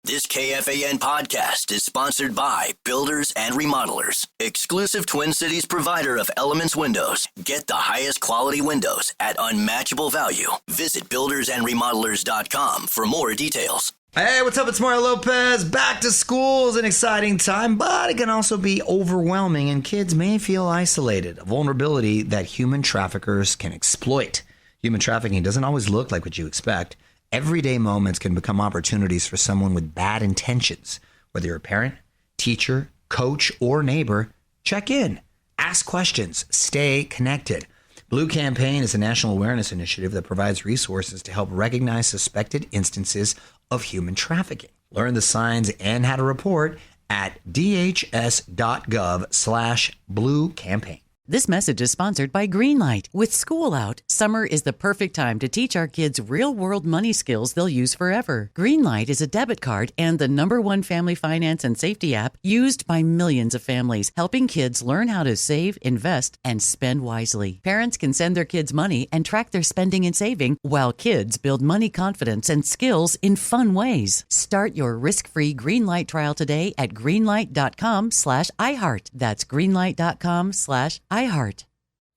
This KFAN podcast is sponsored by Builders and Remodelers, exclusive Twin Cities provider of Elements Windows. Get the highest quality windows at unmatchable value. Visit buildersandremodelers.com for more details. Hey, what's up? It's Mario Lopez. Back to school is an exciting time, but it can also be overwhelming, and kids may feel isolated, a vulnerability that human traffickers can exploit. Human trafficking doesn't always look like what you expect. Everyday moments can become opportunities for someone with bad intentions. Whether you're a parent, teacher, coach, or neighbor, check in, ask questions, stay connected. Blue Campaign is a national awareness initiative that provides resources to help recognize suspected instances of human trafficking. Learn the signs and how to report at dhs.gov/Blue Campaign. This message is sponsored by Greenlight. With school out, summer is the perfect time to teach our kids real-world money skills they'll use forever. Greenlight is a debit card and the #1 family finance and safety app used by millions of families, helping kids learn how to save, invest, and spend wisely. Parents can send their kids money and track their spending and saving, while kids build money confidence and skills in fun ways. Start your risk-free Greenlight trial today at greenlight.com/iHeart. That's greenlight.com/iHeart.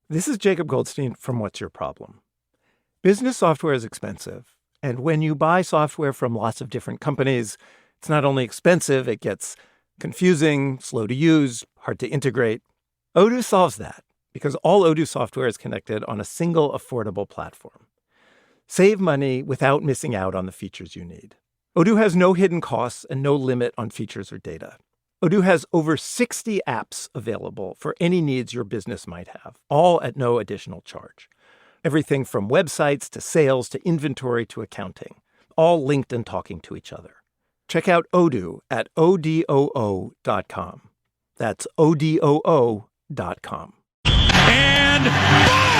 This is Jacob Goldstein from What's Your Problem? Business software is expensive, and when you buy software from lots of different companies, it's not only expensive, it gets confusing, slow to use, hard to integrate. Odoo solves that because all Odoo software is connected on a single affordable platform. Save money without missing out on the features you need. Odoo has no hidden costs and no limit on features or data. Odoo has over 60 apps available for any needs your business might have, all at no additional charge. Everything from websites to sales to inventory to accounting, all linked and talking to each other. Check out Odoo at odoo.com. That's odoo.com. And boom!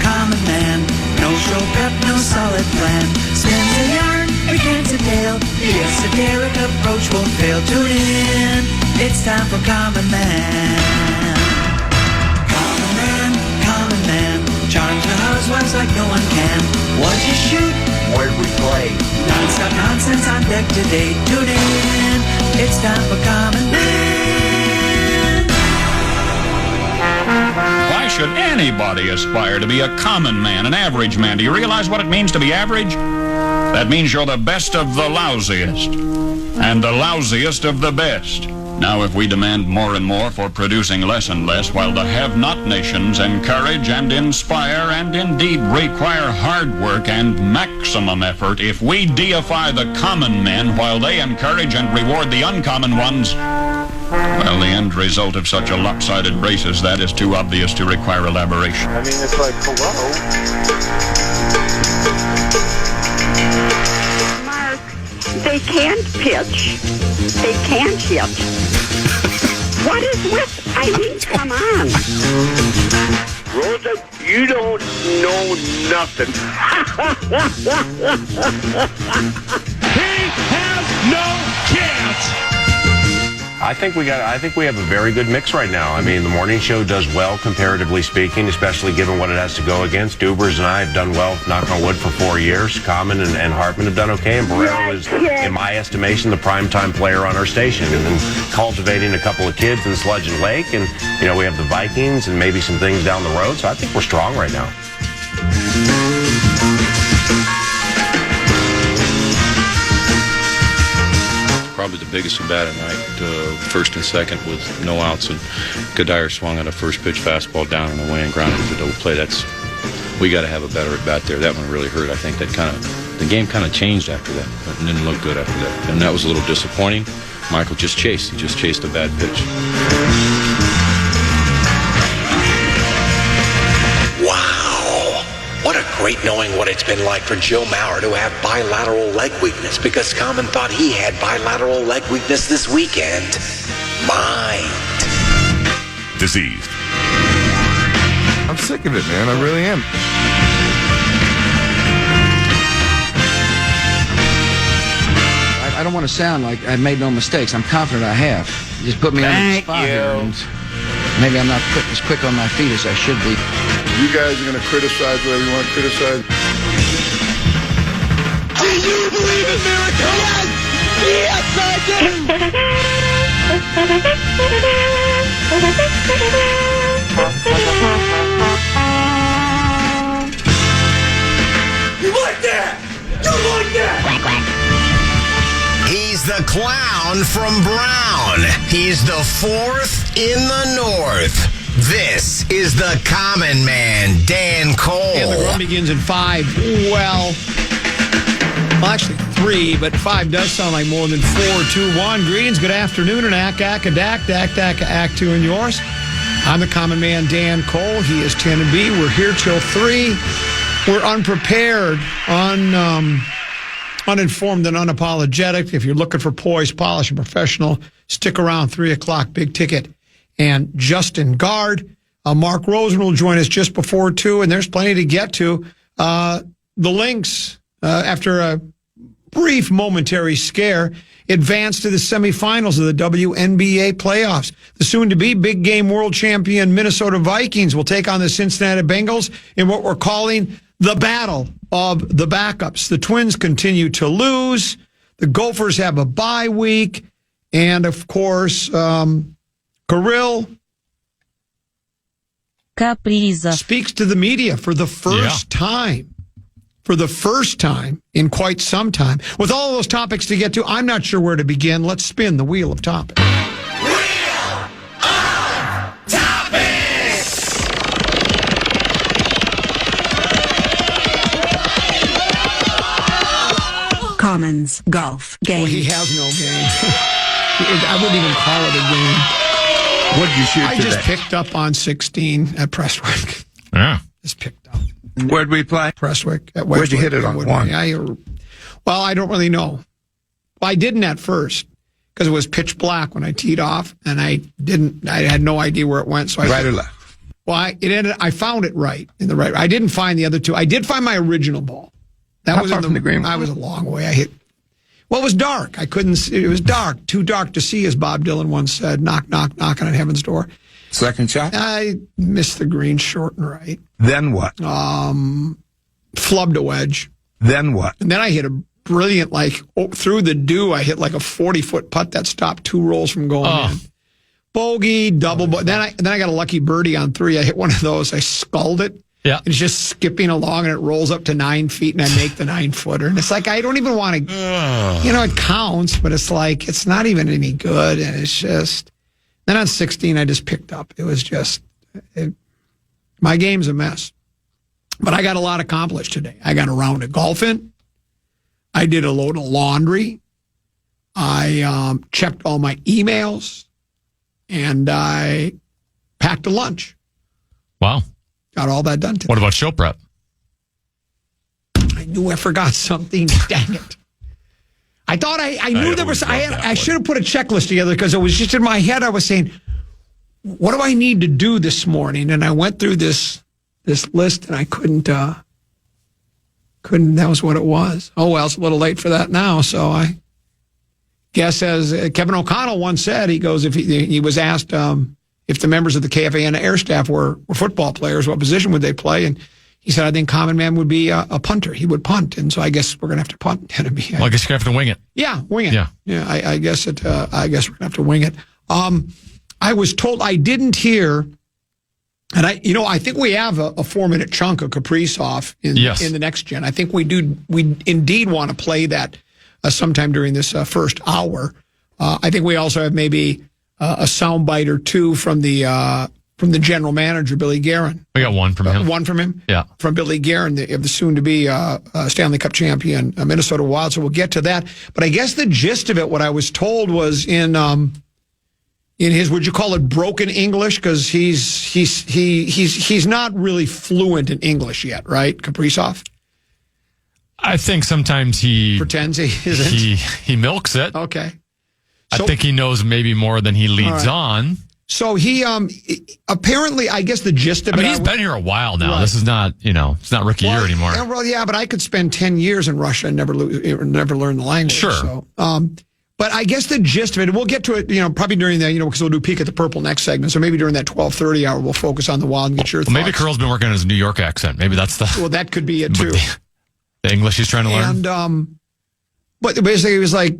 Common man, no show prep, no solid plan. Spins a yarn, begins a tale. The esoteric approach won't fail. Tune in, it's time for Common Man. Common man, charms the housewives like no one can. What'd you shoot? Where'd we play? Non-stop nonsense on deck today. Tune in, it's time for Common Man. Why should anybody aspire to be a common man, an average man? Do you realize what it means to be average? That means you're the best of the lousiest, and the lousiest of the best. Now, if we demand more and more for producing less and less, while the have-not nations encourage and inspire and indeed require hard work and maximum effort, if we deify the common men while they encourage and reward the uncommon ones, well, the end result of such a lopsided race as that is too obvious to require elaboration. I mean, it's like, hello? Mark, they can't pitch. They can't hit. What is with, I mean, come on. Rosa, you don't know nothing. He has no chance. I think we have a very good mix right now. I mean, the morning show does well, comparatively speaking, especially given what it has to go against. Dubers and I have done well, knock on wood, for 4 years. Common and Hartman have done okay, and Barrero is, in my estimation, the primetime player on our station. And then cultivating a couple of kids in Sludge and Lake, and, you know, we have the Vikings and maybe some things down the road, so I think we're strong right now. Probably the biggest at bat at night, first and second with no outs, and Kadire swung on a first pitch fastball down and away and grounded to double play. We got to have a better at bat there. That one really hurt. I think the game kind of changed after that. It didn't look good after that, and that was a little disappointing. Michael just chased. He just chased a bad pitch. What a great knowing what it's been like for Joe Mauer to have bilateral leg weakness, because Common thought he had bilateral leg weakness this weekend. Mind. Diseased. I'm sick of it, man. I really am. I don't want to sound like I've made no mistakes. I'm confident I have. You just put me on the spot here, and maybe I'm not as quick on my feet as I should be. You guys are going to criticize whatever you want to criticize. you believe in miracles? Yes, You like that? You like that? Quack, quack. He's the clown from Brown. He's the fourth in the north. This is the common man, Dan Cole. And the run begins at 5. Well, actually 3, but 5 does sound like more than 4, 2, 1. Greetings, good afternoon, and act 2 in yours. I'm the common man, Dan Cole. He is 10 and B. We're here till 3. We're unprepared, uninformed, and unapologetic. If you're looking for poise, polish, and professional, stick around. 3 o'clock, big ticket. And Justin Guard. Mark Rosen will join us just before 2, and there's plenty to get to. The Lynx, after a brief momentary scare, advanced to the semifinals of the WNBA playoffs. The soon-to-be big game world champion Minnesota Vikings will take on the Cincinnati Bengals in what we're calling the battle of the backups. The Twins continue to lose. The Gophers have a bye week. And, of course, Kirill speaks to the media for the first time. For the first time in quite some time. With all of those topics to get to, I'm not sure where to begin. Let's spin the wheel of topics. Commons golf game. Well, he has no game. I wouldn't even call it a game. What did you shoot I today? just picked up on 16 at Prestwick. Yeah. Just picked up. Where'd we play? Prestwick. At Where'd you hit it on? One? Well, I don't really know. Well, I didn't at first because it was pitch black when I teed off, and I had no idea where it went. So right or left? Well, I found it right in the right. I didn't find the other two. I did find my original ball. That was from the green. I was a long way. I hit. Well, it was dark. I couldn't see. It was dark. Too dark to see, as Bob Dylan once said. Knock, knock, knocking on heaven's door. Second shot? I missed the green short and right. Then what? Flubbed a wedge. Then what? And then I hit a brilliant, through the dew, I hit like a 40-foot putt that stopped 2 rolls from going in. Bogey, double. Then I got a lucky birdie on 3. I hit one of those. I sculled it. Yeah. It's just skipping along, and it rolls up to 9 feet, and I make the 9-footer. And it's like, I don't even want to, it counts, but it's like, it's not even any good. And it's just, then on 16, I just picked up. It was just, my game's a mess. But I got a lot accomplished today. I got a round of golfing. I did a load of laundry. I checked all my emails. And I packed a lunch. Wow. Got all that done today. What about show prep? I knew I forgot something. Dang it. I thought I knew there was, I should have put a checklist together because it was just in my head. I was saying, what do I need to do this morning? And I went through this list and I couldn't, that was what it was. Oh, well, it's a little late for that now. So I guess, as Kevin O'Connell once said, he goes, if he was asked, if the members of the KFAN air staff were football players, what position would they play? And he said, I think common man would be a punter. He would punt. And so I guess we're going to have to punt. Well, I guess you're going to have to wing it. Yeah, wing it. Yeah, I guess we're going to have to wing it. I was told, I didn't hear, and I think we have a 4-minute chunk of Kaprizov in the next gen. I think we indeed want to play that sometime during this first hour. I think we also have maybe a soundbite or two from the general manager, Billy Guerin. We got one from him. One from him? Yeah. From Billy Guerin, the soon-to-be Stanley Cup champion, Minnesota Wild. So we'll get to that. But I guess the gist of it, what I was told, was in his, would you call it broken English? Because he's not really fluent in English yet, right, Kaprizov? I think sometimes he pretends he isn't. He milks it. Okay. I think he knows maybe more than he leads on. So he apparently, I guess the gist of it. He's been here a while now. Right. This is not, it's not rookie year anymore. Yeah, but I could spend 10 years in Russia and never learn the language. Sure. So, but I guess the gist of it, and we'll get to it, probably during the, because we'll do Peek at the Purple next segment. So maybe during that 12:30 hour, we'll focus on the Wild and get your thoughts. Maybe Kirill's been working on his New York accent. Maybe that's the. Well, that could be it too. The English he's trying to learn. And But basically, it was like,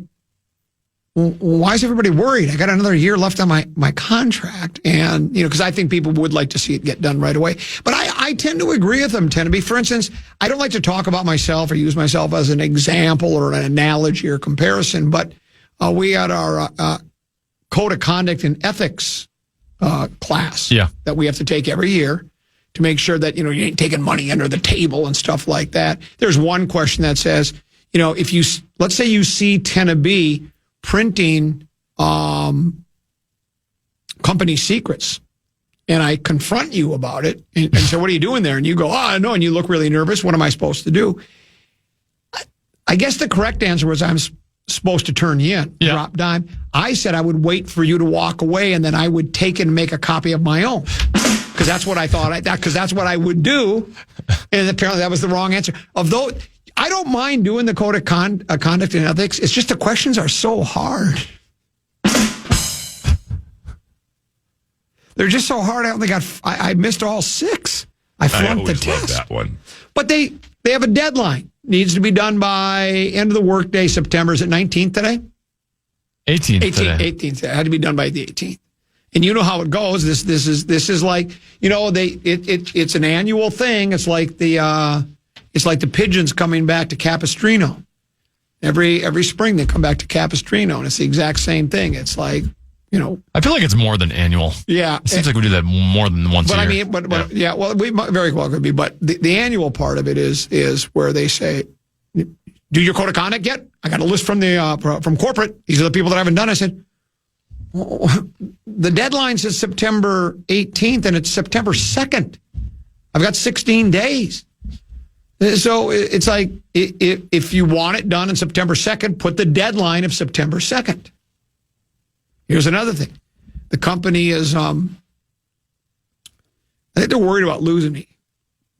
why is everybody worried? I got another year left on my contract. And, because I think people would like to see it get done right away. But I tend to agree with them, For instance, I don't like to talk about myself or use myself as an example or an analogy or comparison, but we had our Code of Conduct and Ethics class that we have to take every year to make sure that, you ain't taking money under the table and stuff like that. There's one question that says, if you, let's say you see Tennessee printing company secrets, and I confront you about it and say, what are you doing there? And you go, oh, no, and you look really nervous. What am I supposed to do? I guess the correct answer was I'm supposed to turn you in, drop dime. I said I would wait for you to walk away, and then I would take it and make a copy of my own. Because that's what I thought, because that's what I would do. And apparently that was the wrong answer. Although I don't mind doing the Code of Conduct and Ethics. It's just the questions are so hard. They're just so hard. I missed all 6. I flunked the test. Loved that one. But they have a deadline. Needs to be done by end of the workday, September. Is it 19th today? 18th today. 18th. It had to be done by the 18th. And you know how it goes. This is like, it's an annual thing. It's like the pigeons coming back to Capistrano. Every spring they come back to Capistrano, and it's the exact same thing. It's like, I feel like it's more than annual. Yeah. It seems like we do that more than once a year. Well, we might very well could be. But the annual part of it is where they say, do your Code of Conduct yet? I got a list from from corporate. These are the people that I haven't done. I said, the deadline says September 18th, and it's September 2nd. I've got 16 days. So it's like, if you want it done on September 2nd, put the deadline of September 2nd. Here's another thing. The company is, I think they're worried about losing me,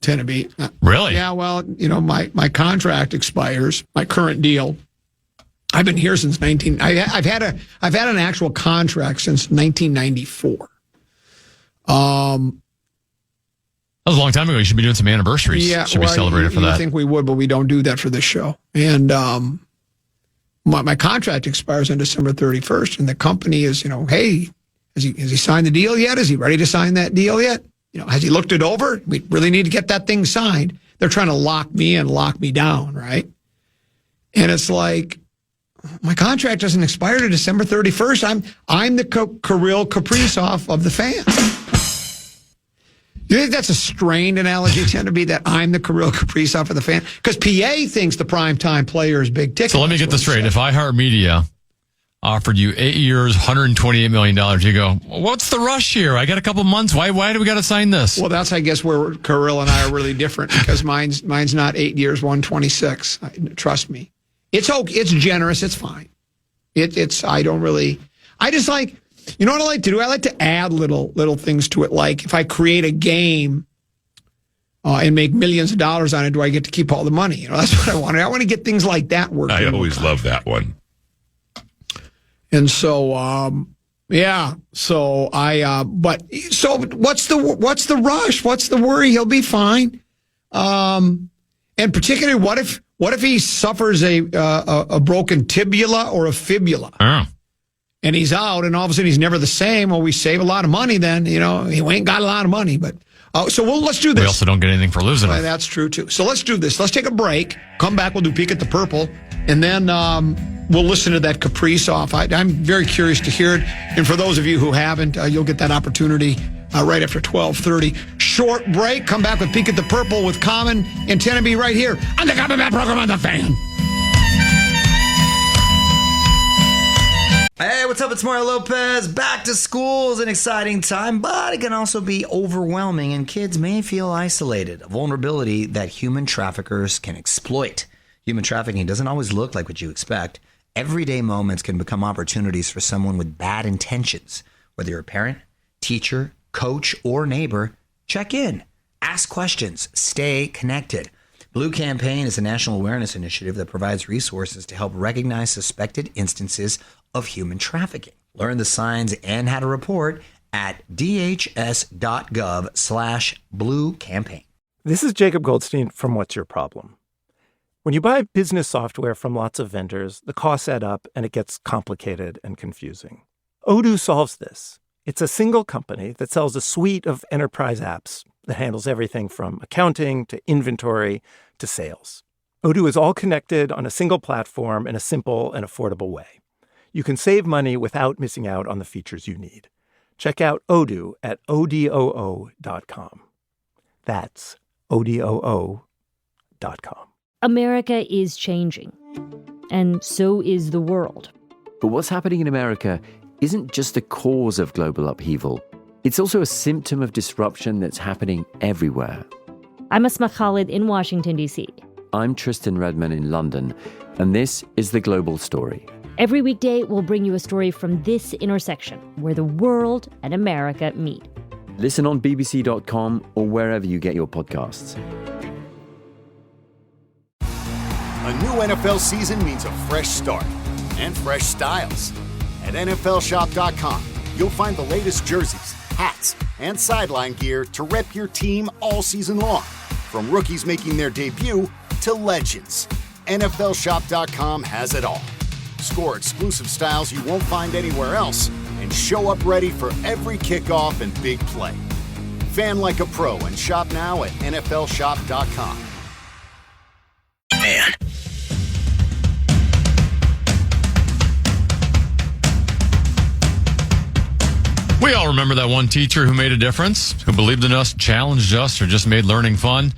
Tennessee. Really? Yeah, well, my contract expires, my current deal. I've been here since I've had an actual contract since 1994. That was a long time ago. You should be doing some anniversaries. Yeah, should be celebrated for that. I think we would, but we don't do that for this show. And my contract expires on December 31st, and the company is, hey, has he signed the deal yet? Is he ready to sign that deal yet? Has he looked it over? We really need to get that thing signed. They're trying to lock me in, lock me down, right? And it's like, my contract doesn't expire to December 31st. I'm the Kirill Kaprizov of the fan. You think that's a strained analogy, Tennessee, that I'm the Kirill Kaprizov of the fan? Because PA thinks the primetime player is big ticket. So let me get this straight. If iHeartMedia offered you 8 years, $128 million, you go, what's the rush here? I got a couple months. Why do we got to sign this? Well, that's, I guess, where Kirill and I are really different, because mine's not 8 years, 126. Trust me. It's okay. It's generous. It's fine. I don't really, I just like, you know what I like to do? I like to add little things to it. Like if I create a game and make millions of dollars on it, do I get to keep all the money? That's what I want. I want to get things like that working. I always love that one. And so, yeah. So so what's the rush? What's the worry? He'll be fine. And particularly, what if he suffers a broken tibula or a fibula? Oh. And he's out, and all of a sudden he's never the same. Well, we save a lot of money then. He ain't got a lot of money. But so let's do this. We also don't get anything for losing it. That's true, too. So let's do this. Let's take a break. Come back. We'll do Peek at the Purple. And then we'll listen to that Kaprizov. I'm very curious to hear it. And for those of you who haven't, you'll get that opportunity right after 12:30. Short break. Come back with Peek at the Purple with Common and Tennessee right here on the Common Man program on The Fan. Hey, what's up? It's Mario Lopez. Back to school is an exciting time, but it can also be overwhelming, and kids may feel isolated, a vulnerability that human traffickers can exploit. Human trafficking doesn't always look like what you expect. Everyday moments can become opportunities for someone with bad intentions. Whether you're a parent, teacher, coach, or neighbor, check in, ask questions, stay connected. Blue Campaign is a national awareness initiative that provides resources to help recognize suspected instances of human trafficking. Learn the signs and how to report at dhs.gov/Blue Campaign. This is Jacob Goldstein from What's Your Problem? When you buy business software from lots of vendors, the costs add up and it gets complicated and confusing. Odoo solves this. It's a single company that sells a suite of enterprise apps that handles everything from accounting to inventory to sales. Odoo is all connected on a single platform in a simple and affordable way. You can save money without missing out on the features you need. Check out Odoo at odoo.com. That's odoo.com. America is changing, and so is the world. But what's happening in America isn't just the cause of global upheaval. It's also a symptom of disruption that's happening everywhere. I'm Asma Khalid in Washington, D.C. I'm Tristan Redman in London, and this is The Global Story. Every weekday, we'll bring you a story from this intersection where the world and America meet. Listen on bbc.com or wherever you get your podcasts. A new NFL season means a fresh start and fresh styles. At NFLshop.com, you'll find the latest jerseys, hats, and sideline gear to rep your team all season long. From rookies making their debut to legends, NFLshop.com has it all. Score exclusive styles you won't find anywhere else and show up ready for every kickoff and big play. Fan like a pro and shop now at NFLshop.com. Man. We all remember that one teacher who made a difference, who believed in us, challenged us, or just made learning fun.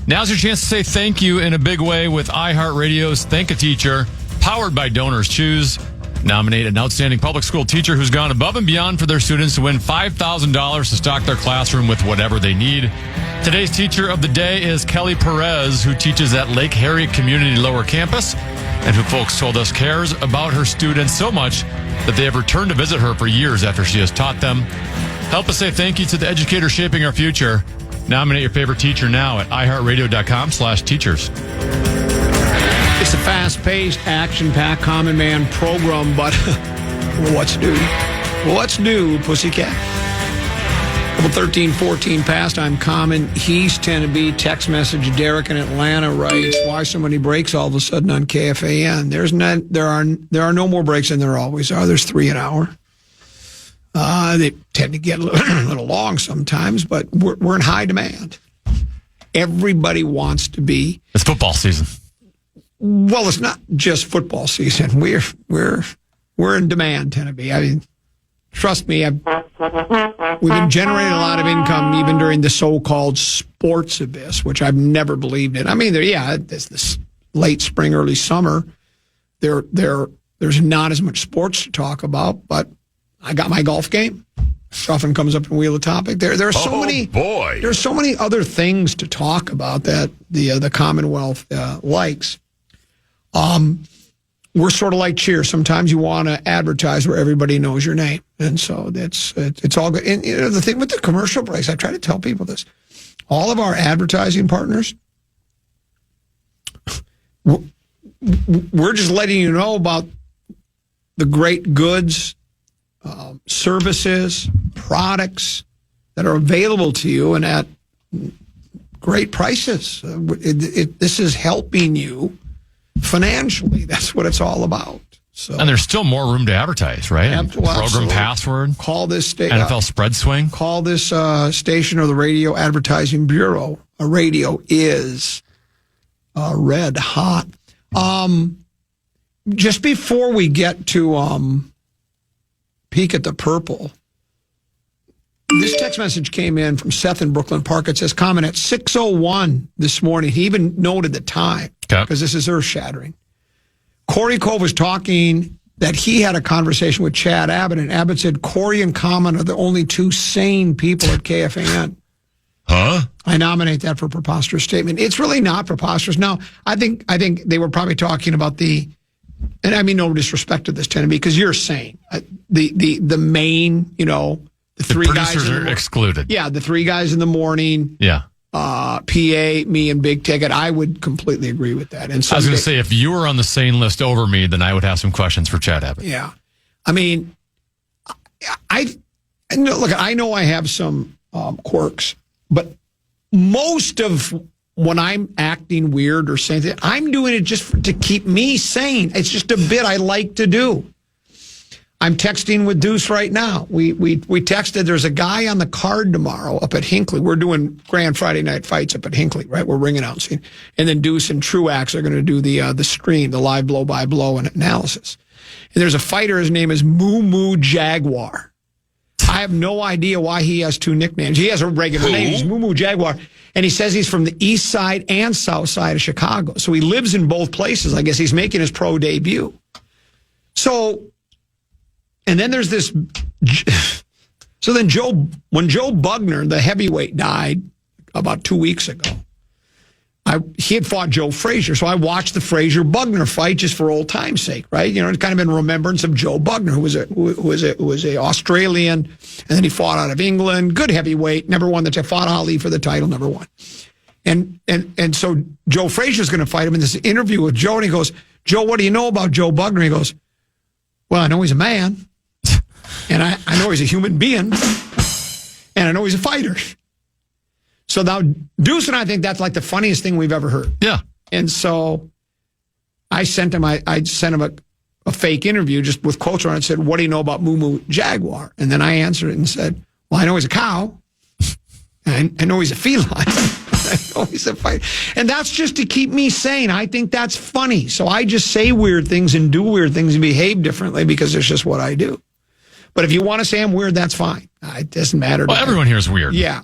Now's your chance to say thank you in a big way with iHeartRadio's Thank a Teacher, powered by Donors Choose. Nominate an outstanding public school teacher who's gone above and beyond for their students to win $5,000 to stock their classroom with whatever they need. Today's teacher of the day is Kelly Perez, who teaches at Lake Harriet Community Lower Campus, and who folks told us cares about her students so much that they have returned to visit her for years after she has taught them. Help us say thank you to the educator shaping our future. Nominate your favorite teacher now at iHeartRadio.com/teachers. It's a fast-paced, action-packed Common Man program, but what's new? What's new, pussycat? 13:14 past. I'm Common. He's Tennessee. Text message. Derek in Atlanta writes, "Why so many breaks all of a sudden on KFAN? There are no more breaks than there always are. There's 3 an hour. They tend to get a little long sometimes, but we're in high demand. Everybody wants to be. It's football season. Well, it's not just football season. We're in demand, Tennessee. I mean, trust me, we've been generating a lot of income even during the so-called sports abyss, which I've never believed in. I mean, there's this late spring, early summer. There's not as much sports to talk about, but I got my golf game. Which often comes up in Wheel of Topic. There are so many. Boy, there's so many other things to talk about that the Commonwealth likes. We're sort of like Cheers. Sometimes you want to advertise where everybody knows your name, and so it's all good. And the thing with the commercial breaks, I try to tell people this: all of our advertising partners, we're just letting you know about the great goods, services, products that are available to you and at great prices. This is helping you financially. That's what it's all about. So, and there's still more room to advertise, right? Program password. Call this NFL spread swing. Call this station or the Radio Advertising Bureau. A radio is red hot. Just before we get to peek at the purple, this text message came in from Seth in Brooklyn Park. It says, "Comment at 6:01 this morning." He even noted the time because this is earth-shattering. Corey Cove was talking that he had a conversation with Chad Abbott, and Abbott said Corey and Common are the only two sane people at KFAN. Huh? I nominate that for preposterous statement. It's really not preposterous. Now, I think they were probably talking about and I mean no disrespect to this, Tennessee, because you're sane. The main, the three guys are excluded. Yeah, the three guys in the morning. Yeah. PA, me, and Big Ticket. I would completely agree with that. And I was going to say, if you were on the sane list over me, then I would have some questions for Chad Abbott. Yeah. I mean, look, I know I have some quirks, but most of when I'm acting weird or saying that, I'm doing it just to keep me sane. It's just a bit I like to do. I'm texting with Deuce right now. We texted. There's a guy on the card tomorrow up at Hinckley. We're doing Grand Friday Night Fights up at Hinckley, right? We're ring announcing, and then Deuce and Truax are going to do the stream, the live blow by blow and analysis. And there's a fighter. His name is Moo Moo Jaguar. I have no idea why he has two nicknames. He has a regular name. He's Moo Moo Jaguar. And he says he's from the east side and south side of Chicago. So he lives in both places. I guess he's making his pro debut. So, and then there's this. So then when Joe Bugner, the heavyweight, died about 2 weeks ago, he had fought Joe Frazier. So I watched the Frazier-Bugner fight just for old time's sake, right? You know, it's kind of in remembrance of Joe Bugner, who was a Australian, and then he fought out of England, good heavyweight, never won fought Ali for the title, never won. And so Joe Frazier's going to fight him in this interview with Joe, and he goes, Joe, what do you know about Joe Bugner? He goes, well, I know he's a man, and I know he's a human being, and I know he's a fighter. So now, Deuce and I think that's like the funniest thing we've ever heard. Yeah. And so I sent him a fake interview just with quotes on it and said, what do you know about Moo Moo Jaguar? And then I answered it and said, well, I know he's a cow. And I know he's a feline. I know he's a fighter. And that's just to keep me sane. I think that's funny. So I just say weird things and do weird things and behave differently because it's just what I do. But if you want to say I'm weird, that's fine. It doesn't matter. Well, everyone here is weird. Yeah.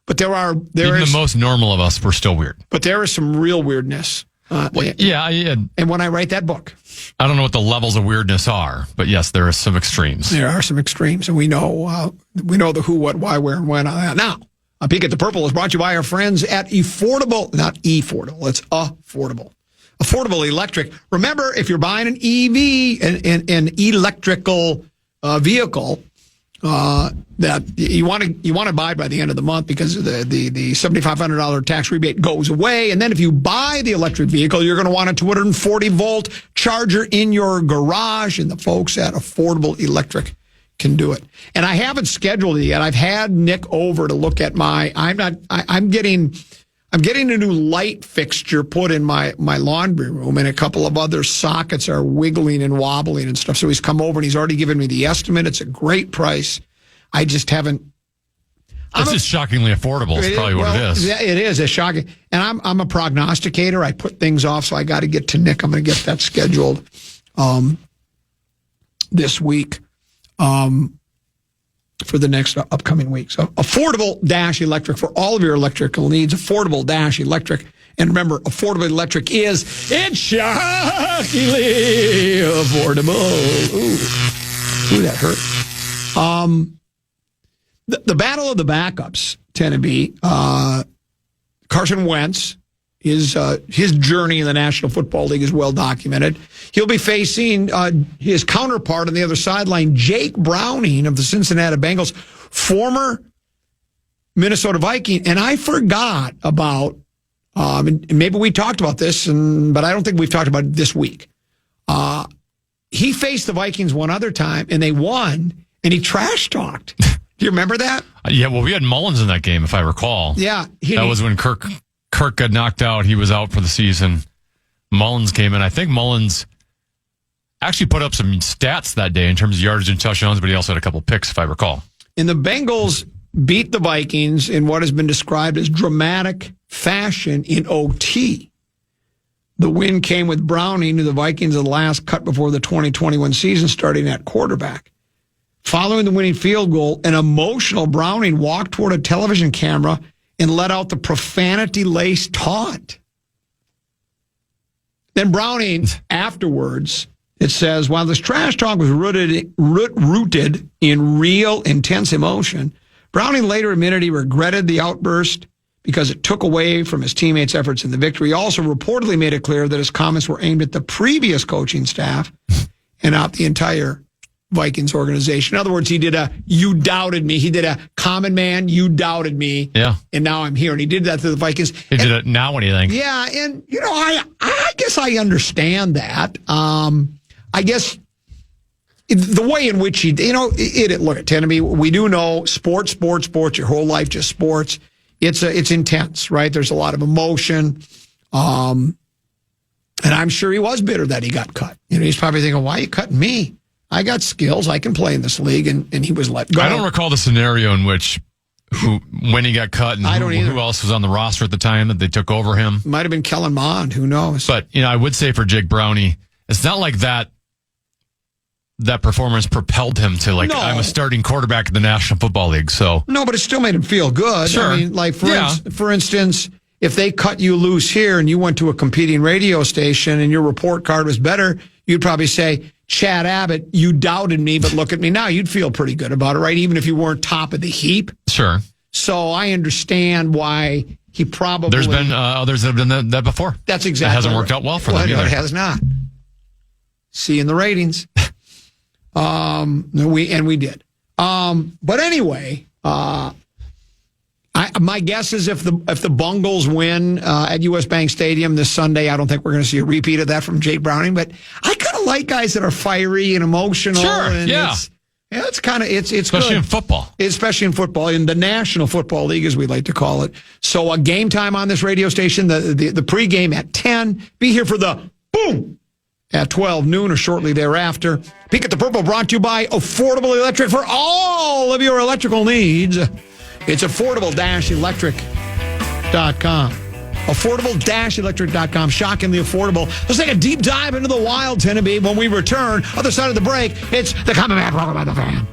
But even the most normal of us, we're still weird. But there is some real weirdness. And when I write that book, I don't know what the levels of weirdness are, but yes, there are some extremes. There are some extremes, and we know the who, what, why, where, and when. Now, A Peek at the Purple is brought to you by our friends at Affordable, not E-Fordable, it's Affordable. Affordable Electric. Remember, if you're buying an EV, an electrical vehicle, that you want to buy by the end of the month because the $7,500 tax rebate goes away. And then if you buy the electric vehicle, you're going to want a 240-volt charger in your garage. And the folks at Affordable Electric can do it. And I haven't scheduled it yet. I've had Nick over to look at I'm getting a new light fixture put in my laundry room, and a couple of other sockets are wiggling and wobbling and stuff. So he's come over and he's already given me the estimate. It's a great price. I just haven't. This is shockingly affordable. Is probably what it is. Yeah, it is. It's shocking. And I'm a prognosticator. I put things off, so I got to get to Nick. I'm going to get that scheduled this week for the next upcoming week. So Affordable-Electric for all of your electrical needs. Affordable-Electric. And remember, Affordable Electric it's shockingly affordable. Ooh, that hurt. The battle of the backups tend to be Carson Wentz. His journey in the National Football League is well documented. He'll be facing his counterpart on the other sideline, Jake Browning of the Cincinnati Bengals, former Minnesota Viking. And I forgot about, and maybe we talked about this, but I don't think we've talked about it this week. He faced the Vikings one other time, and they won, and he trash talked. Do you remember that? Yeah, well, we had Mullins in that game, if I recall. Yeah. That was when Kirk got knocked out. He was out for the season. Mullins came in. I think Mullins actually put up some stats that day in terms of yardage and touchdowns, but he also had a couple picks, if I recall. And the Bengals beat the Vikings in what has been described as dramatic fashion in OT. The win came with Browning, who the Vikings had last cut before the 2021 season, starting at quarterback. Following the winning field goal, an emotional Browning walked toward a television camera and let out the profanity-laced taunt. Then Browning, afterwards, it says, while this trash talk was rooted in real, intense emotion, Browning later admitted he regretted the outburst because it took away from his teammates' efforts in the victory. He also reportedly made it clear that his comments were aimed at the previous coaching staff and not the entire Vikings organization. In other words, he did you doubted me. He did a common man, you doubted me. Yeah. And now I'm here. And he did that to the Vikings. He did it now, what do you think? Yeah. And, I guess I understand that. I guess the way in which he, look at Tenneby, we do know sports, your whole life, just sports. it's intense, right? There's a lot of emotion. And I'm sure he was bitter that he got cut. He's probably thinking, why are you cutting me? I got skills. I can play in this league. And he was let go. I don't recall the scenario in which when he got cut and who else was on the roster at the time that they took over him. Might have been Kellen Mond. Who knows? But, I would say for Jake Brownie, it's not like that performance propelled him to I'm a starting quarterback in the National Football League. So no, but it still made him feel good. Sure. I mean, for instance, if they cut you loose here and you went to a competing radio station and your report card was better, you'd probably say, Chad Abbott, you doubted me, but look at me now. You'd feel pretty good about it, right? Even if you weren't top of the heap. Sure. So I understand why he probably... There's been others that have done that before. That's exactly It hasn't worked out well for them either. It has not. See in the ratings. We did. But anyway, my guess is if the Bungles win at US Bank Stadium this Sunday, I don't think we're going to see a repeat of that from Jake Browning. But I kind of like guys that are fiery and emotional. Sure, and it's kind of it's especially good. in football. Especially in football, in the National Football League, as we like to call it. So a game time on this radio station, the pregame at 10. Be here for the boom at 12 noon or shortly thereafter. Peek at the Purple, brought to you by Affordable Electric for all of your electrical needs. It's affordable-electric.com. Affordable-electric.com. Shockingly affordable. Let's take a deep dive into the wild, Tennessee. When we return, other side of the break, it's the Common Man program by the Fan.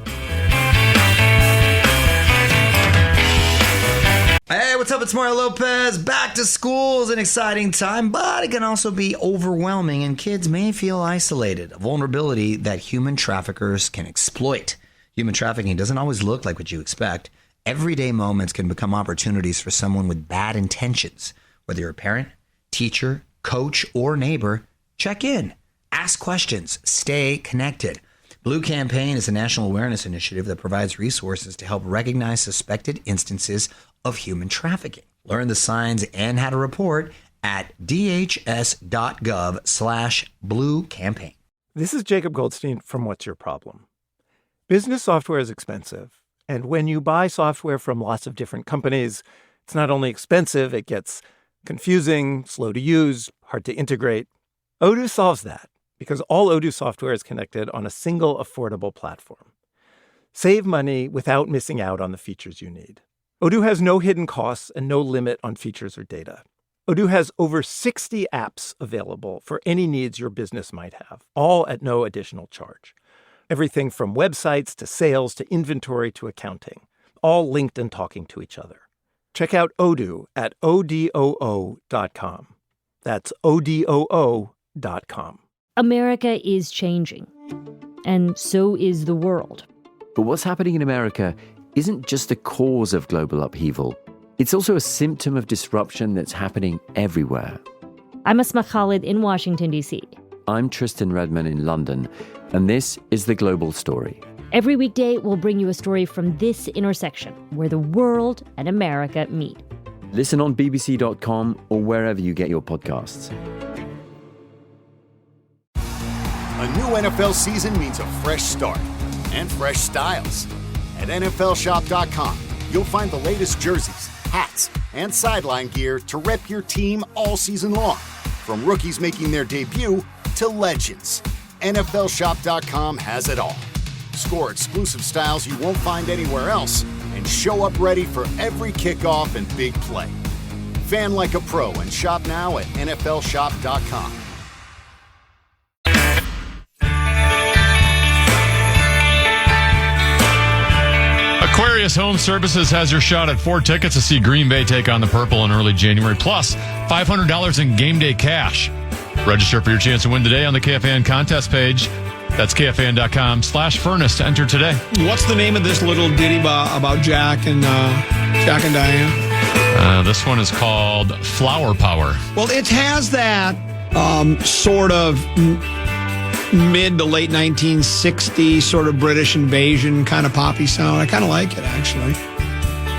Hey, what's up? It's Mario Lopez. Back to school is an exciting time, but it can also be overwhelming, and kids may feel isolated, a vulnerability that human traffickers can exploit. Human trafficking doesn't always look like what you expect. Everyday moments can become opportunities for someone with bad intentions. Whether you're a parent, teacher, coach, or neighbor, check in, ask questions, stay connected. Blue Campaign is a national awareness initiative that provides resources to help recognize suspected instances of human trafficking. Learn the signs and how to report at dhs.gov/Blue Campaign. This is Jacob Goldstein from What's Your Problem? Business software is expensive. And when you buy software from lots of different companies, it's not only expensive, it gets confusing, slow to use, hard to integrate. Odoo solves that because all Odoo software is connected on a single affordable platform. Save money without missing out on the features you need. Odoo has no hidden costs and no limit on features or data. Odoo has over 60 apps available for any needs your business might have, all at no additional charge. Everything from websites to sales to inventory to accounting, all linked and talking to each other. Check out Odoo at odoo.com. That's odoo.com. America is changing, and so is the world. But what's happening in America isn't just a cause of global upheaval. It's also a symptom of disruption that's happening everywhere. I'm Asma Khalid in Washington, D.C. I'm Tristan Redman in London, and this is The Global Story. Every weekday, we'll bring you a story from this intersection where the world and America meet. Listen on bbc.com or wherever you get your podcasts. A new NFL season means a fresh start and fresh styles. At NFLshop.com, you'll find the latest jerseys, hats, and sideline gear to rep your team all season long. From rookies making their debut to legends, NFLshop.com has it all. Score exclusive styles you won't find anywhere else and show up ready for every kickoff and big play. Fan like a pro and shop now at NFLshop.com. Aquarius Home Services has your shot at 4 tickets to see Green Bay take on the Purple in early January, plus $500 in game day cash. Register for your chance to win today on the KFAN contest page. That's KFAN.com/furnace to enter today. What's the name of this little ditty about Jack and Diane? This one is called Flower Power. Well, it has that sort of mid to late 1960s sort of British invasion kind of poppy sound. I kind of like it, actually.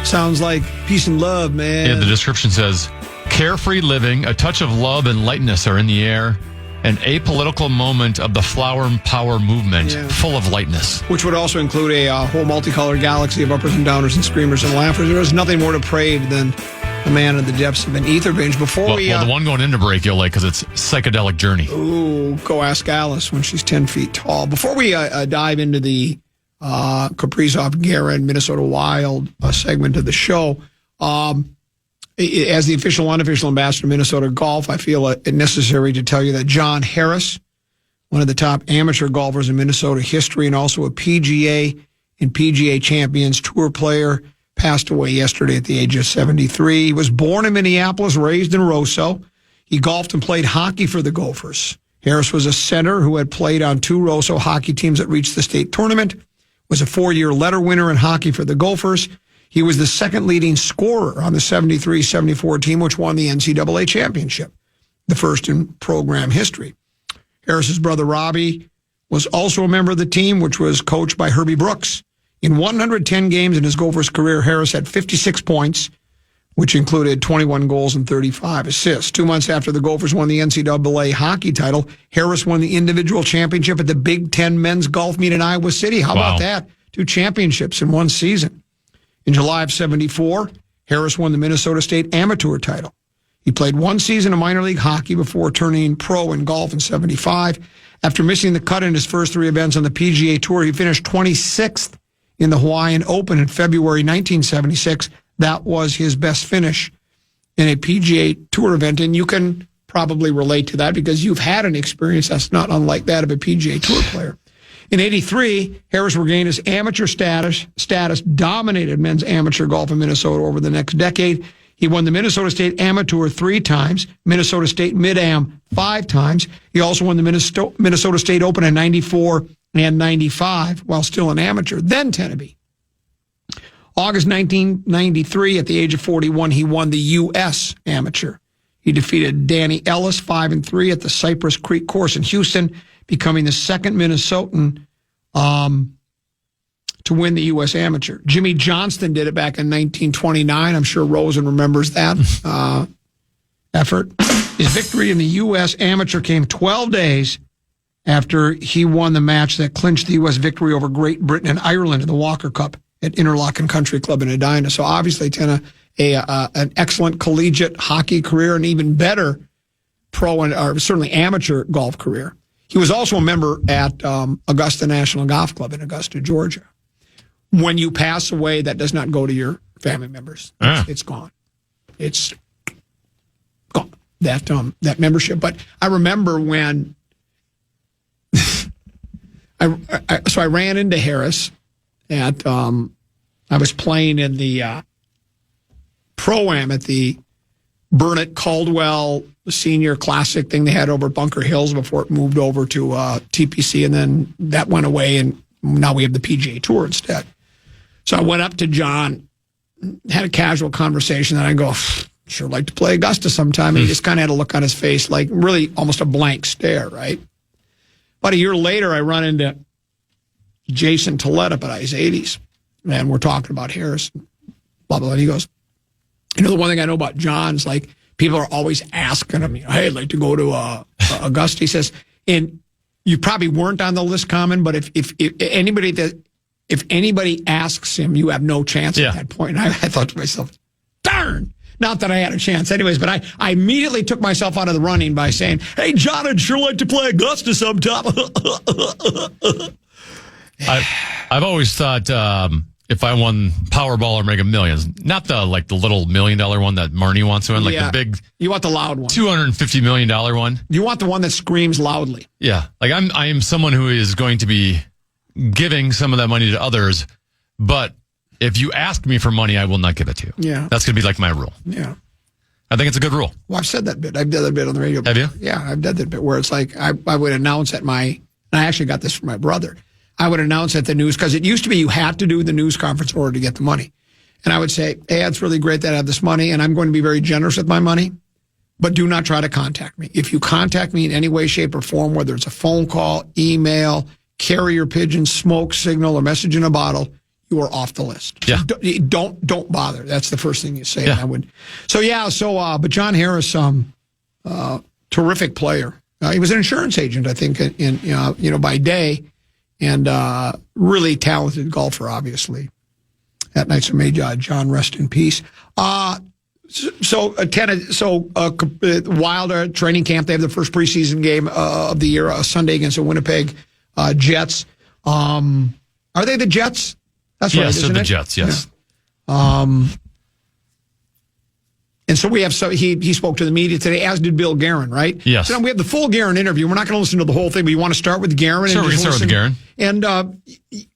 Sounds like peace and love, man. Yeah, the description says, carefree living, a touch of love and lightness are in the air. an apolitical moment of the flower power movement, full of lightness. Which would also include a whole multicolored galaxy of uppers and downers and screamers and laughers. There is nothing more depraved than a man in the depths of an ether binge. Well, the one going into break you'll like because it's Psychedelic Journey. Ooh, go ask Alice when she's 10 feet tall. Before we dive into the Kaprizov, Guerin, Minnesota Wild segment of the show, as the official, unofficial ambassador of Minnesota Golf, I feel it necessary to tell you that John Harris, one of the top amateur golfers in Minnesota history and also a PGA and PGA Champions Tour player, passed away yesterday at the age of 73. He was born in Minneapolis, raised in Roseau. He golfed and played hockey for the Gophers. Harris was a center who had played on 2 Roseau hockey teams that reached the state tournament, was a 4-year letter winner in hockey for the Gophers. He was the second leading scorer on the 73-74 team, which won the NCAA championship, the first in program history. Harris's brother Robbie was also a member of the team, which was coached by Herbie Brooks. In 110 games in his Gophers career, Harris had 56 points, which included 21 goals and 35 assists. 2 months after the Gophers won the NCAA hockey title, Harris won the individual championship at the Big Ten men's golf meet in Iowa City. How about that? 2 championships in one season. In July of 74, Harris won the Minnesota State amateur title. He played 1 season of minor league hockey before turning pro in golf in 75. After missing the cut in his first 3 events on the PGA Tour, he finished 26th in the Hawaiian Open in February 1976. That was his best finish in a PGA Tour event, and you can probably relate to that because you've had an experience that's not unlike that of a PGA Tour player. In 83, Harris regained his amateur status, dominated men's amateur golf in Minnesota over the next decade. He won the Minnesota State Amateur 3 times, Minnesota State Mid-Am 5 times. He also won the Minnesota State Open in 94 and 95 while still an amateur, then Tennessee. August 1993, at the age of 41, he won the U.S. Amateur. He defeated Danny Ellis 5-3 at the Cypress Creek course in Houston, becoming the second Minnesotan to win the U.S. Amateur. Jimmy Johnston did it back in 1929. I'm sure Rosen remembers that effort. His victory in the U.S. Amateur came 12 days after he won the match that clinched the U.S. victory over Great Britain and Ireland in the Walker Cup at Interlochen Country Club in Edina. So obviously, Tina, an excellent collegiate hockey career, and even better pro or certainly amateur golf career. He was also a member at Augusta National Golf Club in Augusta, Georgia. When you pass away, that does not go to your family members. It's gone. It's gone. That membership. But I remember when I ran into Harris at I was playing in the Pro-Am at the Burnett Caldwell Senior Classic thing they had over at Bunker Hills before it moved over to TPC, and then that went away, and now we have the PGA Tour instead. So I went up to John, had a casual conversation, and I go, sure like to play Augusta sometime. And he just kind of had a look on his face, like really almost a blank stare, right? About a year later, I run into Jason Tollett up at Ice 80s, and we're talking about Harris, blah, blah, blah. And he goes, you know, the one thing I know about John is, like, people are always asking him, hey, I'd like to go to Augusta. He says, and you probably weren't on the list, Common, but if anybody asks him, you have no chance at that point. And I thought to myself, darn, not that I had a chance anyways, but I immediately took myself out of the running by saying, hey, John, I'd sure like to play Augusta sometime. I've always thought if I won Powerball or Mega Millions, not the little $1 million one that Marnie wants to win, the big. You want the loud one. $250 million one. You want the one that screams loudly. Yeah. Like I am someone who is going to be giving some of that money to others, but if you ask me for money, I will not give it to you. Yeah. That's going to be like my rule. Yeah. I think it's a good rule. Well, I've said that bit. I've done that bit on the radio. Have you? Yeah, I've done that bit where it's like I would announce and I actually got this from my brother. I would announce at the news, because it used to be you had to do the news conference in order to get the money. And I would say, hey, it's really great that I have this money, and I'm going to be very generous with my money, but do not try to contact me. If you contact me in any way, shape, or form, whether it's a phone call, email, carrier pigeon, smoke signal, or message in a bottle, you are off the list. Yeah. Don't bother. That's the first thing you say. Yeah. I would. But John Harris, terrific player. he was an insurance agent, I think, by day, and really talented golfer, obviously. That night, so may John rest in peace. Wild training camp. They have the first preseason game of the year, Sunday against the Winnipeg Jets. Are they the Jets? That's right, isn't it? Yes, they're the Jets, yes. Yeah. And so he spoke to the media today, as did Bill Guerin, right? Yes. So now we have the full Guerin interview. We're not going to listen to the whole thing, but you want to start with Guerin? Sure, we can start with Guerin. And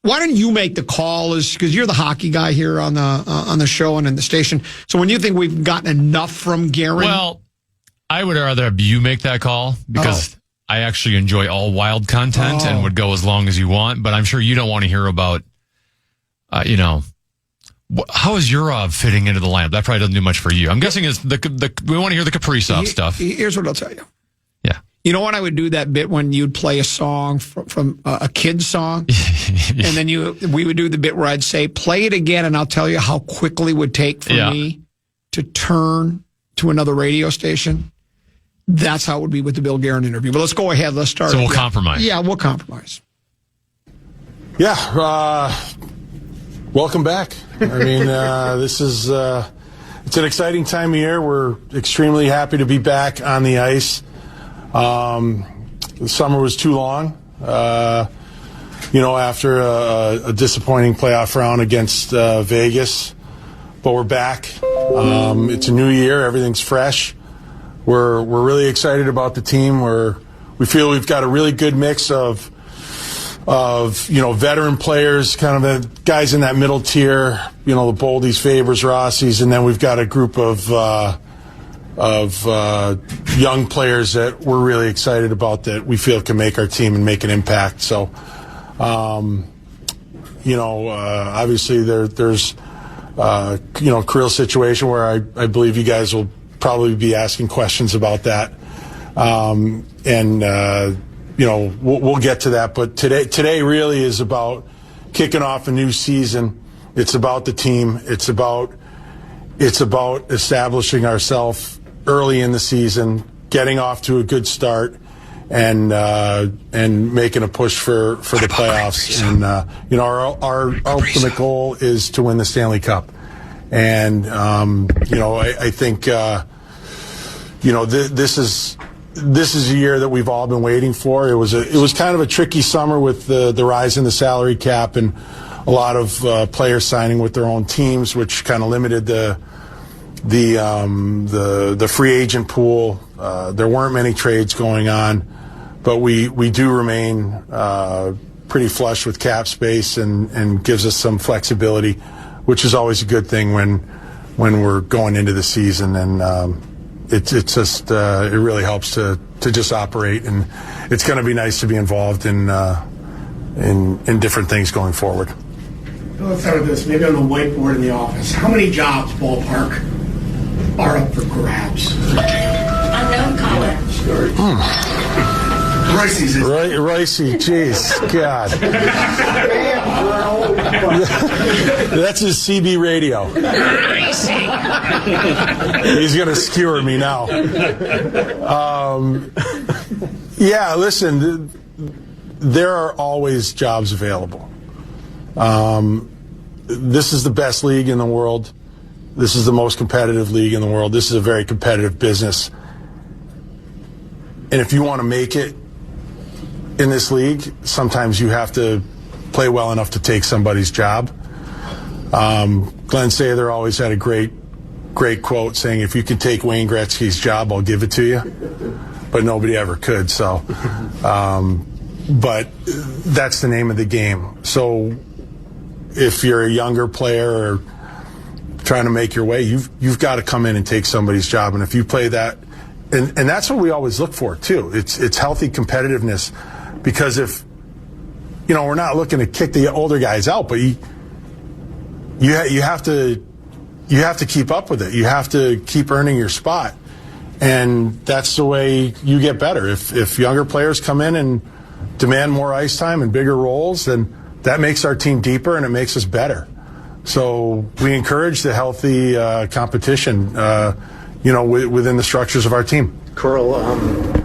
why don't you make the call? Because you're the hockey guy here on the show and in the station. So when you think we've gotten enough from Guerin? Well, I would rather have you make that call because I actually enjoy all Wild content and would go as long as you want. But I'm sure you don't want to hear about, how is your fitting into the lineup? That probably doesn't do much for you. I'm guessing is we want to hear the Kaprizov stuff. Here's what I'll tell you. Yeah. You know when I would do that bit when you'd play a song from a kid's song? And then we would do the bit where I'd say, play it again, and I'll tell you how quickly it would take for me to turn to another radio station. That's how it would be with the Bill Guerin interview. But let's go ahead. Let's start. So we'll compromise. Yeah, we'll compromise. Yeah. Welcome back. I mean, this is it's an exciting time of year. We're extremely happy to be back on the ice. The summer was too long, after a disappointing playoff round against Vegas. But we're back. It's a new year. Everything's fresh. We're really excited about the team. We feel we've got a really good mix of veteran players, kind of the guys in that middle tier, the Boldies, Fabers, Rossies, and then we've got a group of young players that we're really excited about that we feel can make our team and make an impact. So, obviously there's Kirill's situation where I believe you guys will probably be asking questions about that, we'll get to that. But today really is about kicking off a new season. It's about the team. It's about establishing ourselves early in the season, getting off to a good start, and making a push for the playoffs. And our ultimate goal is to win the Stanley Cup. And I think this is a year that we've all been waiting for. It was kind of a tricky summer with the rise in the salary cap and a lot of players signing with their own teams, which kind of limited the free agent pool. There weren't many trades going on, but we do remain pretty flush with cap space and gives us some flexibility, which is always a good thing when we're going into the season. And it's just it really helps to just operate, and it's going to be nice to be involved in different things going forward. Let's start with this. Maybe on the whiteboard in the office. How many jobs, ballpark, are up for grabs? Unknown caller. Ricey's. Ricey, jeez, God. That's his CB radio. He's going to skewer me now. Listen, there are always jobs available. This is the best league in the world. This is the most competitive league in the world. This is a very competitive business. And if you want to make it in this league, sometimes you have to play well enough to take somebody's job. Glenn Sather always had a great quote saying, if you can take Wayne Gretzky's job, I'll give it to you. But nobody ever could. So, but that's the name of the game. So if you're a younger player or trying to make your way, you've got to come in and take somebody's job. And if you play that, and that's what we always look for too. It's healthy competitiveness, because if we're not looking to kick the older guys out, but you have to keep up with it. You have to keep earning your spot, and that's the way you get better. If younger players come in and demand more ice time and bigger roles, then that makes our team deeper and it makes us better. So we encourage the healthy competition, within the structures of our team. Kirill,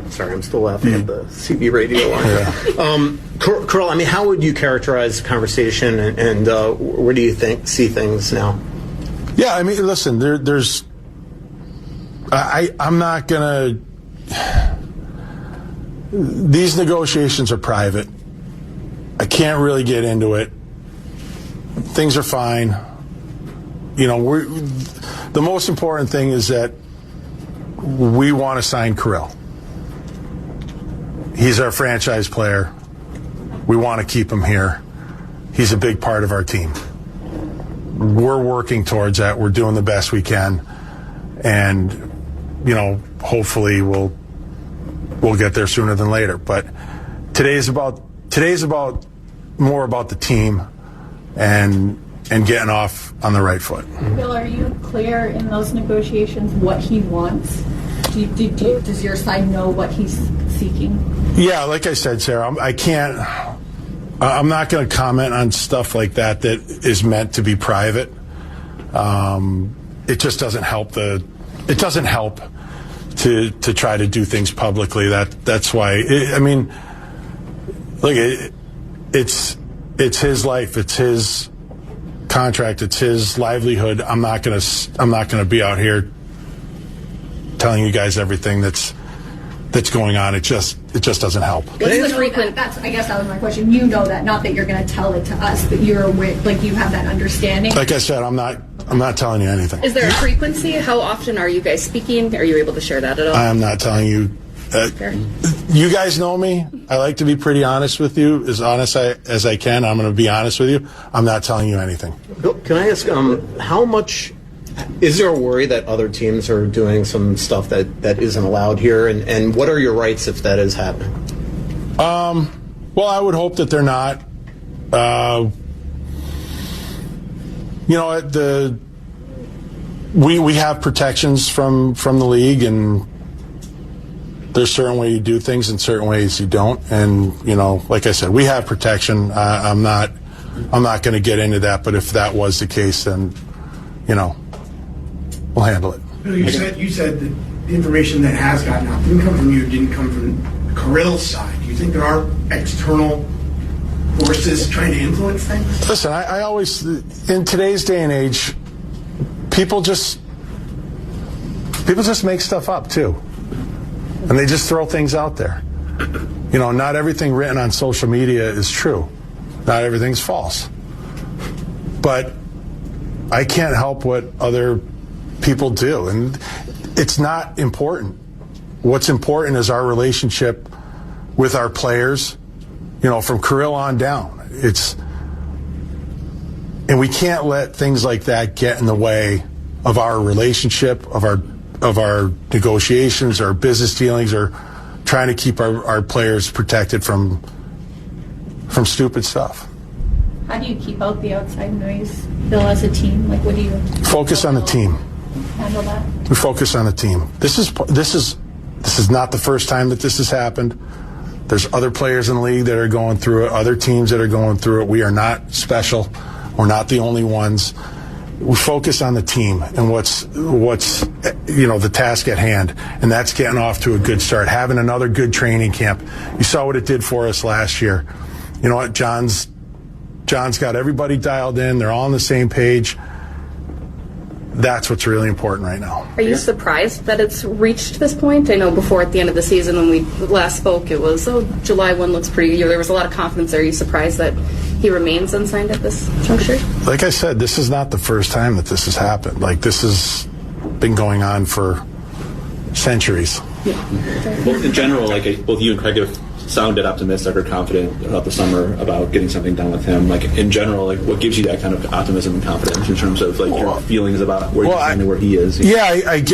sorry, I'm still laughing at the CB radio line. Kirill, I mean, how would you characterize the conversation, and where do you see things now? Yeah, I mean, listen, there's. I'm not gonna. These negotiations are private. I can't really get into it. Things are fine. You know, the most important thing is that we want to sign Kirill. He's our franchise player. We want to keep him here. He's a big part of our team. We're working towards that. We're doing the best we can. And, you know, hopefully we'll get there sooner than later. But today's about more about the team and getting off on the right foot. Bill, are you clear in those negotiations what he wants? Does your side know what he's seeking? Yeah, like I said, Sarah, I'm not going to comment on stuff like that is meant to be private. It just doesn't help it doesn't help to try to do things publicly. That's why. Look, it's his life. It's his contract. It's his livelihood. I'm not gonna be out here telling you guys everything that's going on. It just doesn't help. What's the frequent? I guess that was my question. You know that, not that you're going to tell it to us, but you're aware, like you have that understanding. Like I said, I'm not telling you anything. Is there a frequency? How often are you guys speaking? Are you able to share that at all? I'm not telling you. You guys know me. I like to be pretty honest with you, as honest as I can. I'm going to be honest with you. I'm not telling you anything. Bill, can I ask, how much is there a worry that other teams are doing some stuff that isn't allowed here, and what are your rights if that is happening? Well, I would hope that they're not. You know, we have protections from the league, and there's certain ways you do things and certain ways you don't. And, you know, like I said, we have protection. I'm not going to get into that, but if that was the case, then, you know, we'll handle it. Bill, you said that the information that has gotten out didn't come from you, didn't come from Kirill's side. Do you think there are external forces trying to influence things? Listen, I always, in today's day and age, people just make stuff up too. And they just throw things out there. You know, not everything written on social media is true. Not everything's false. But I can't help what other people do. And it's not important. What's important is our relationship with our players, you know, from Kirill on down. And we can't let things like that get in the way of our relationship, of our negotiations, our business dealings, or trying to keep our players protected from stupid stuff. How do you keep out the outside noise, Bill, as a team? Like, what do you focus on the team? Handle that? We focus on the team. This is not the first time that this has happened. There's other players in the league that are going through it, other teams that are going through it. We are not special. We're not the only ones. We focus on the team and what's you know, the task at hand, and that's getting off to a good start, having another good training camp. You saw what it did for us last year. You know what, John's got everybody dialed in. They're all on the same page. That's what's really important right now. Are you surprised that it's reached this point? I know before at the end of the season when we last spoke, it was, July 1 looks pretty good. There was a lot of confidence there. Are you surprised that he remains unsigned at this juncture? Like I said, this is not the first time that this has happened. Like, this has been going on for centuries. Yeah. Well, in general, like both you and Craig have sounded optimistic or confident about the summer about getting something done with him. Like, in general, like, what gives you that kind of optimism and confidence in terms of like your feelings about where he is? Yeah,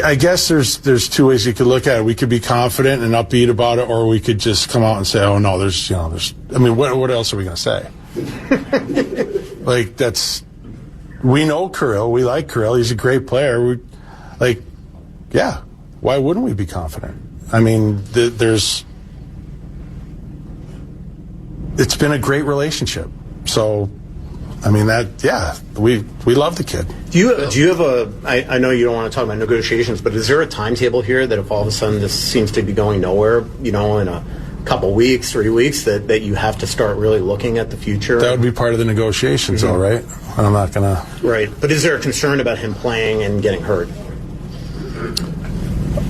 I guess there's two ways you could look at it. We could be confident and upbeat about it, or we could just come out and say, "Oh no, there's." I mean, what else are we going to say? Like, we know Kirill. We like Kirill. He's a great player. Yeah. Why wouldn't we be confident? I mean, it's been a great relationship. So I mean, we love the kid. Do you have I know you don't want to talk about negotiations, but is there a timetable here that if all of a sudden this seems to be going nowhere, in a couple weeks, 3 weeks, that you have to start really looking at the future? That would be part of the negotiations, all right? I'm not going to... Right. But is there a concern about him playing and getting hurt?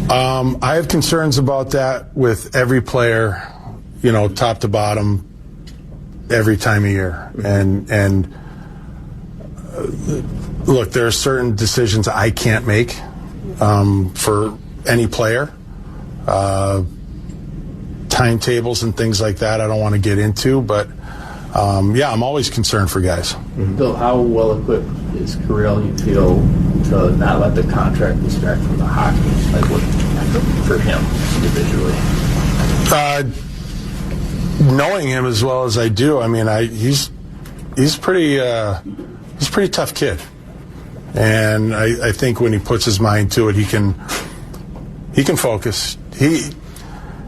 I have concerns about that with every player, top to bottom, every time of year. And look, there are certain decisions I can't make for any player. Timetables and things like that I don't want to get into, but I'm always concerned for guys. Bill, how well equipped is Kirill, you feel, to not let the contract distract from the hockey? Like what for him individually? Knowing him as well as I do, I mean, he's pretty tough kid, and I think when he puts his mind to it, he can focus.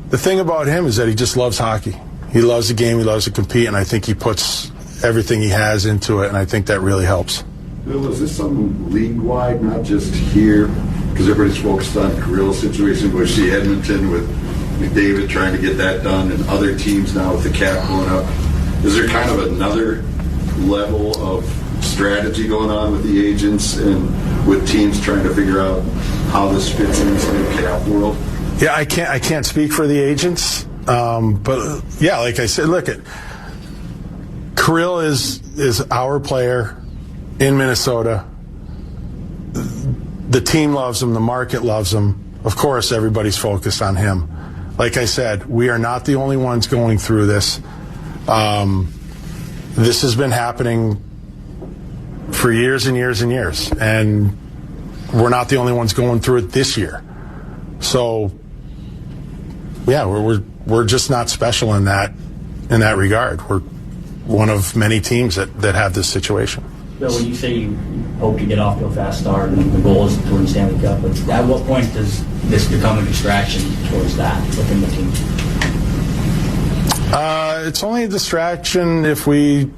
The thing about him is that he just loves hockey. He loves the game. He loves to compete, and I think he puts everything he has into it, and I think that really helps. Bill, is this something league-wide, not just here? Because everybody's focused on Kirill's situation. We see Edmonton with McDavid trying to get that done, and other teams now with the cap going up. Is there kind of another level of strategy going on with the agents and with teams trying to figure out how this fits into the cap world? Yeah, I can't speak for the agents, but yeah, like I said, look, Kirill is our player in Minnesota. The team loves him, the market loves him. Of course, everybody's focused on him. Like I said, we are not the only ones going through this. This has been happening for years and years and years, and we're not the only ones going through it this year. So, yeah, we're just not special in that regard. We're one of many teams that have this situation. Bill, when you say you hope to get off to a fast start and the goal is to win the Stanley Cup, but at what point does this become a distraction towards that within the team? It's only a distraction if we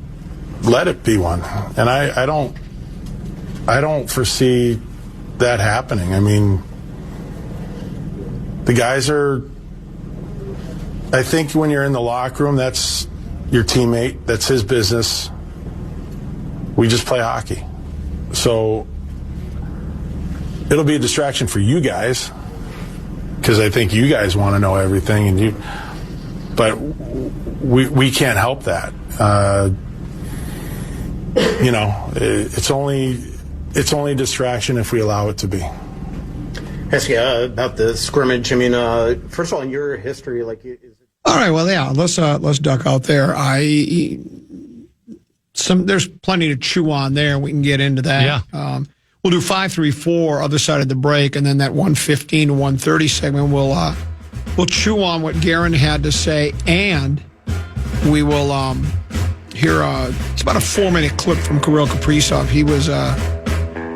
let it be one, and I don't foresee that happening. I mean, the guys are. I think when you're in the locker room, that's your teammate. That's his business. We just play hockey. So it'll be a distraction for you guys because I think you guys want to know everything, but we can't help that. It's only a distraction if we allow it to be. Ask you about the scrimmage. I mean, first of all, in your history, all right, well, yeah, let's duck out there. There's plenty to chew on there. We can get into that. Yeah. We'll do 5-3-4 other side of the break, and then that 1:15 to 1:30 segment we'll chew on what Guerin had to say, and we will hear it's about a 4-minute clip from Kirill Kaprizov. He was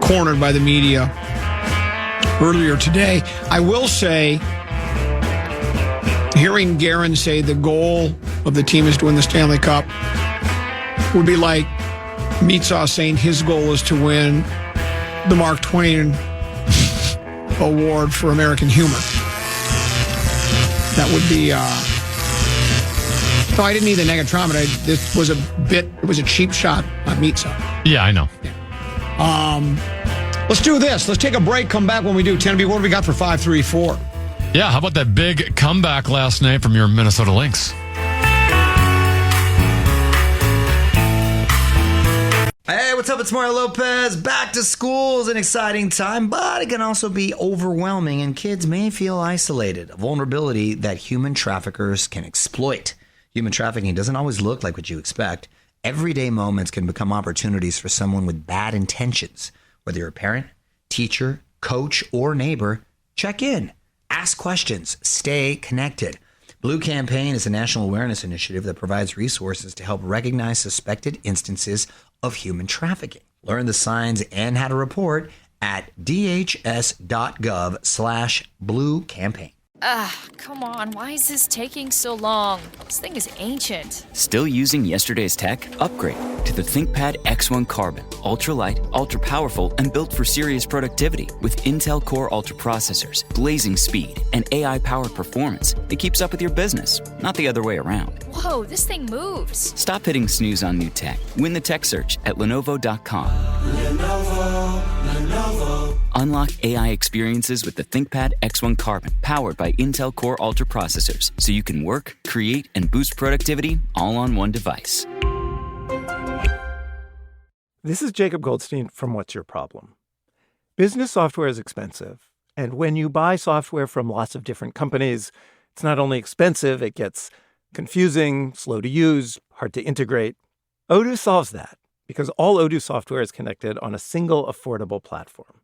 cornered by the media earlier today. I will say, hearing Guerin say the goal of the team is to win the Stanley Cup would be like Mitsah saying his goal is to win the Mark Twain Award for American Humor. That would be... No, I didn't need the negatrometer. This was a bit... It was a cheap shot on Mitsah. Yeah, I know. Let's do this. Let's take a break, come back when we do. 10B, what do we got for 5-3-4? Yeah, how about that big comeback last night from your Minnesota Lynx? Hey, what's up? It's Mario Lopez. Back to school is an exciting time, but it can also be overwhelming, and kids may feel isolated, a vulnerability that human traffickers can exploit. Human trafficking doesn't always look like what you expect. Everyday moments can become opportunities for someone with bad intentions. Whether you're a parent, teacher, coach, or neighbor, check in, ask questions, stay connected. Blue Campaign is a national awareness initiative that provides resources to help recognize suspected instances of human trafficking. Learn the signs and how to report at dhs.gov/Blue Campaign. Come on, why is this taking so long? This thing is ancient. Still using yesterday's tech? Upgrade to the ThinkPad X1 Carbon. Ultra-light, ultra-powerful, and built for serious productivity with Intel Core Ultra processors, blazing speed, and AI-powered performance that keeps up with your business, not the other way around. Whoa, this thing moves. Stop hitting snooze on new tech. Win the tech search at Lenovo.com. Lenovo. Unlock AI experiences with the ThinkPad X1 Carbon, powered by Intel Core Ultra processors, so you can work, create, and boost productivity all on one device. This is Jacob Goldstein from What's Your Problem? Business software is expensive, and when you buy software from lots of different companies, it's not only expensive, it gets confusing, slow to use, hard to integrate. Odoo solves that because all Odoo software is connected on a single affordable platform.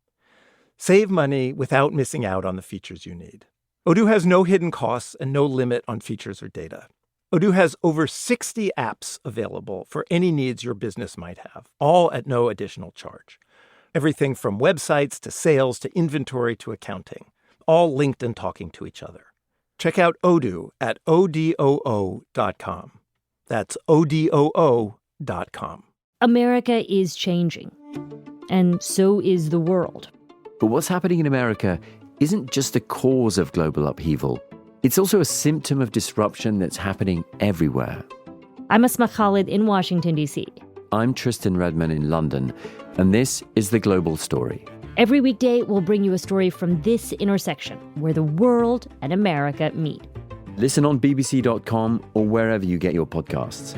Save money without missing out on the features you need. Odoo has no hidden costs and no limit on features or data. Odoo has over 60 apps available for any needs your business might have, all at no additional charge. Everything from websites to sales to inventory to accounting, all linked and talking to each other. Check out Odoo at odoo.com. That's odoo.com. America is changing, and so is the world. But what's happening in America isn't just the cause of global upheaval. It's also a symptom of disruption that's happening everywhere. I'm Asma Khalid in Washington, D.C. I'm Tristan Redman in London, and this is The Global Story. Every weekday, we'll bring you a story from this intersection where the world and America meet. Listen on bbc.com or wherever you get your podcasts.